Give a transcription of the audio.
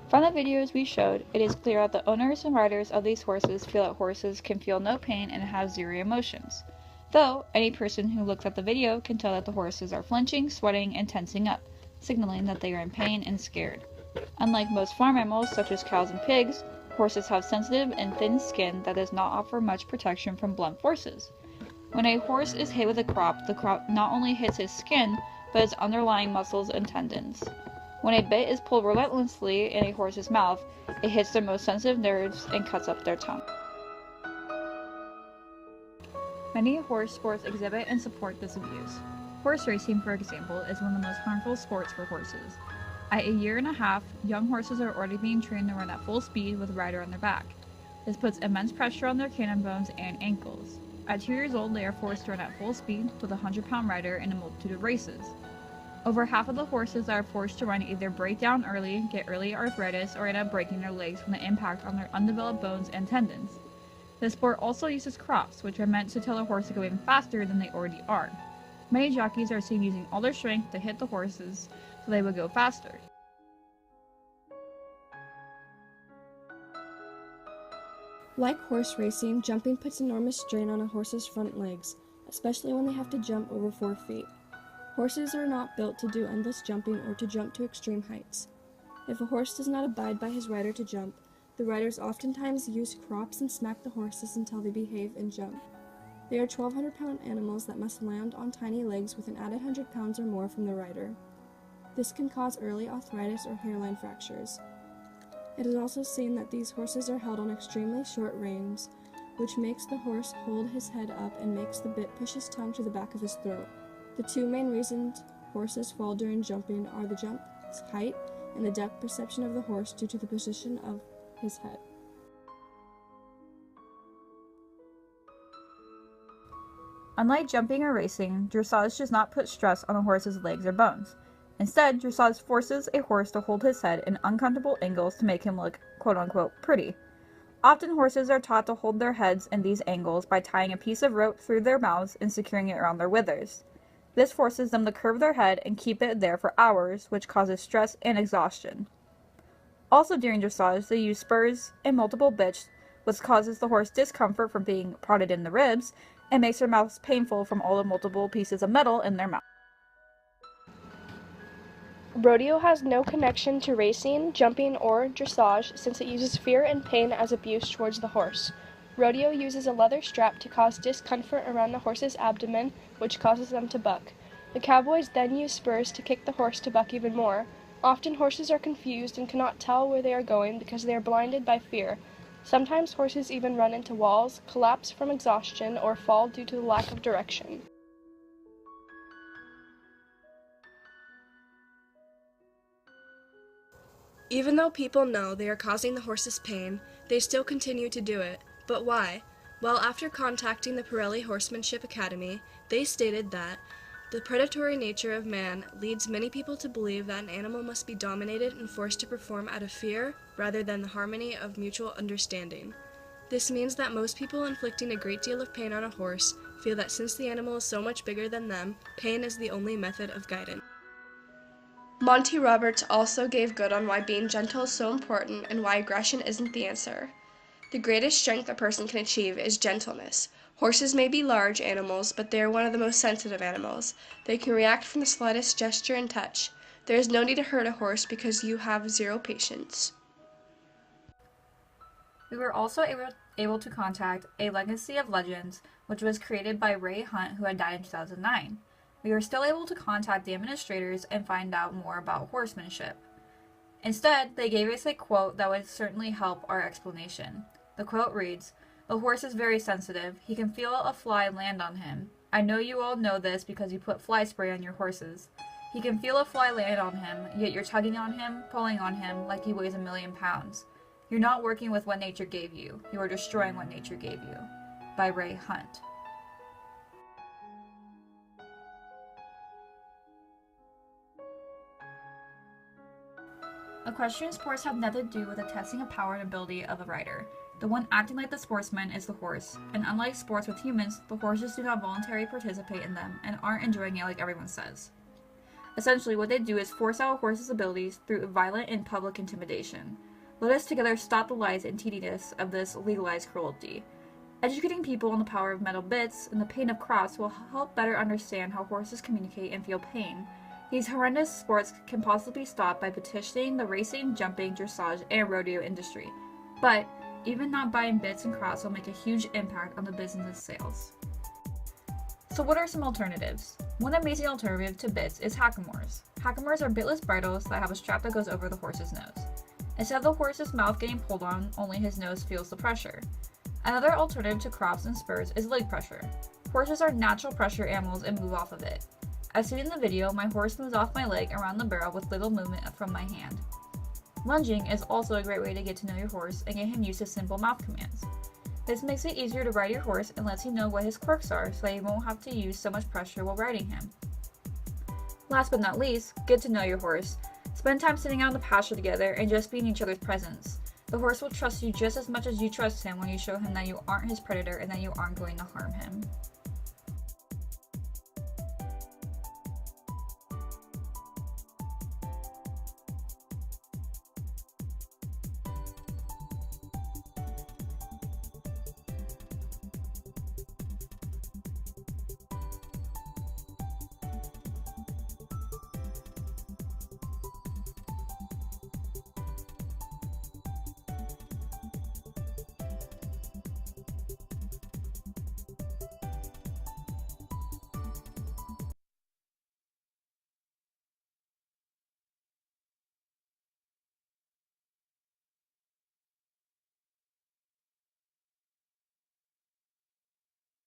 From the videos we showed, it is clear that the owners and riders of these horses feel that horses can feel no pain and have zero emotions. Though, any person who looks at the video can tell that the horses are flinching, sweating, and tensing up, signaling that they are in pain and scared. Unlike most farm mammals, such as cows and pigs, horses have sensitive and thin skin that does not offer much protection from blunt forces. When a horse is hit with a crop, the crop not only hits his skin, but his underlying muscles and tendons. When a bit is pulled relentlessly in a horse's mouth, it hits their most sensitive nerves and cuts up their tongue. Many horse sports exhibit and support this abuse. Horse racing, for example, is one of the most harmful sports for horses. At a year and a half, young horses are already being trained to run at full speed with a rider on their back. This puts immense pressure on their cannon bones and ankles. At 2 years old, they are forced to run at full speed with a 100-pound rider in a multitude of races. Over half of the horses that are forced to run either break down early, get early arthritis, or end up breaking their legs from the impact on their undeveloped bones and tendons. The sport also uses crops, which are meant to tell a horse to go even faster than they already are. Many jockeys are seen using all their strength to hit the horses so they would go faster. Like horse racing, jumping puts enormous strain on a horse's front legs, especially when they have to jump over 4 feet. Horses are not built to do endless jumping or to jump to extreme heights. If a horse does not abide by his rider to jump, the riders oftentimes use crops and smack the horses until they behave and jump. They are 1,200-pound animals that must land on tiny legs with an added 100 pounds or more from the rider. This can cause early arthritis or hairline fractures. It is also seen that these horses are held on extremely short reins, which makes the horse hold his head up and makes the bit push his tongue to the back of his throat. The two main reasons horses fall during jumping are the jump's height and the depth perception of the horse due to the position of his head. Unlike jumping or racing, dressage does not put stress on a horse's legs or bones. Instead, dressage forces a horse to hold his head in uncomfortable angles to make him look quote-unquote pretty. Often horses are taught to hold their heads in these angles by tying a piece of rope through their mouths and securing it around their withers. This forces them to curve their head and keep it there for hours, which causes stress and exhaustion. Also during dressage, they use spurs and multiple bits, which causes the horse discomfort from being prodded in the ribs and makes their mouths painful from all the multiple pieces of metal in their mouth. Rodeo has no connection to racing, jumping, or dressage since it uses fear and pain as abuse towards the horse. Rodeo uses a leather strap to cause discomfort around the horse's abdomen, which causes them to buck. The cowboys then use spurs to kick the horse to buck even more. Often horses are confused and cannot tell where they are going because they are blinded by fear. Sometimes horses even run into walls, collapse from exhaustion, or fall due to the lack of direction. Even though people know they are causing the horses pain, they still continue to do it. But why? Well, after contacting the Pirelli Horsemanship Academy, they stated that the predatory nature of man leads many people to believe that an animal must be dominated and forced to perform out of fear rather than the harmony of mutual understanding. This means that most people inflicting a great deal of pain on a horse feel that since the animal is so much bigger than them, pain is the only method of guidance. Monty Roberts also gave good on why being gentle is so important and why aggression isn't the answer. The greatest strength a person can achieve is gentleness. Horses may be large animals, but they are one of the most sensitive animals. They can react from the slightest gesture and touch. There is no need to hurt a horse because you have zero patience. We were also able to contact A Legacy of Legends, which was created by Ray Hunt, who had died in 2009. We were still able to contact the administrators and find out more about horsemanship. Instead, they gave us a quote that would certainly help our explanation. The quote reads, "The horse is very sensitive. He can feel a fly land on him. I know you all know this because you put fly spray on your horses. He can feel a fly land on him, yet you're tugging on him, pulling on him like he weighs 1,000,000 pounds. You're not working with what nature gave you. You are destroying what nature gave you." By Ray Hunt. Equestrian sports have nothing to do with the testing of power and ability of a rider. The one acting like the sportsman is the horse, and unlike sports with humans, the horses do not voluntarily participate in them and aren't enjoying it like everyone says. Essentially, what they do is force out a horse's abilities through violent and public intimidation. Let us together stop the lies and tediness of this legalized cruelty. Educating people on the power of metal bits and the pain of crops will help better understand how horses communicate and feel pain. These horrendous sports can possibly be stopped by petitioning the racing, jumping, dressage, and rodeo industry. But even not buying bits and crops will make a huge impact on the business's sales. So what are some alternatives? One amazing alternative to bits is hackamores. Hackamores are bitless bridles that have a strap that goes over the horse's nose. Instead of the horse's mouth getting pulled on, only his nose feels the pressure. Another alternative to crops and spurs is leg pressure. Horses are natural pressure animals and move off of it. As seen in the video, my horse moves off my leg around the barrel with little movement from my hand. Lunging is also a great way to get to know your horse and get him used to simple mouth commands. This makes it easier to ride your horse and lets you know what his quirks are so that you won't have to use so much pressure while riding him. Last but not least, get to know your horse. Spend time sitting out in the pasture together and just be in each other's presence. The horse will trust you just as much as you trust him when you show him that you aren't his predator and that you aren't going to harm him.